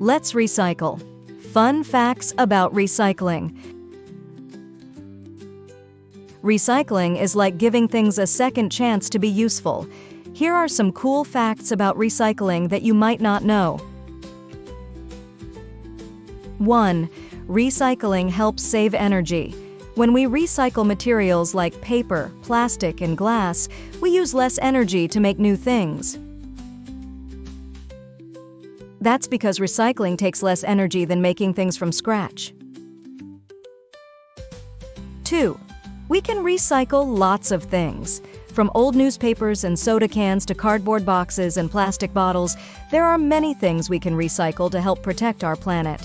Let's recycle. Fun facts about recycling. Recycling is like giving things a second chance to be useful. Here are some cool facts about recycling that you might not know. 1. Recycling helps save energy. When we recycle materials like paper, plastic, and glass, we use less energy to make new things. That's because recycling takes less energy than making things from scratch. 2. We can recycle lots of things. From old newspapers and soda cans to cardboard boxes and plastic bottles, there are many things we can recycle to help protect our planet.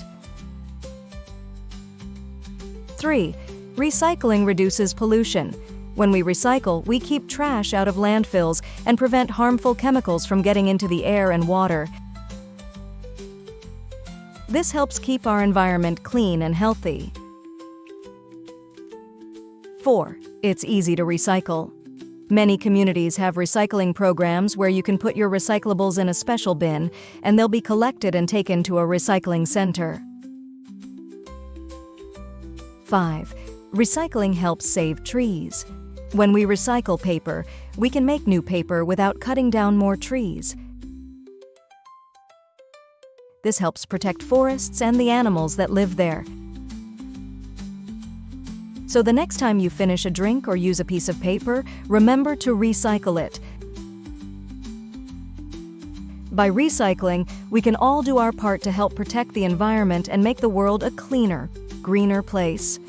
3. Recycling reduces pollution. When we recycle, we keep trash out of landfills and prevent harmful chemicals from getting into the air and water. This helps keep our environment clean and healthy. 4. It's easy to recycle. Many communities have recycling programs where you can put your recyclables in a special bin, and they'll be collected and taken to a recycling center. 5. Recycling helps save trees. When we recycle paper, we can make new paper without cutting down more trees. This helps protect forests and the animals that live there. So the next time you finish a drink or use a piece of paper, remember to recycle it. By recycling, we can all do our part to help protect the environment and make the world a cleaner, greener place.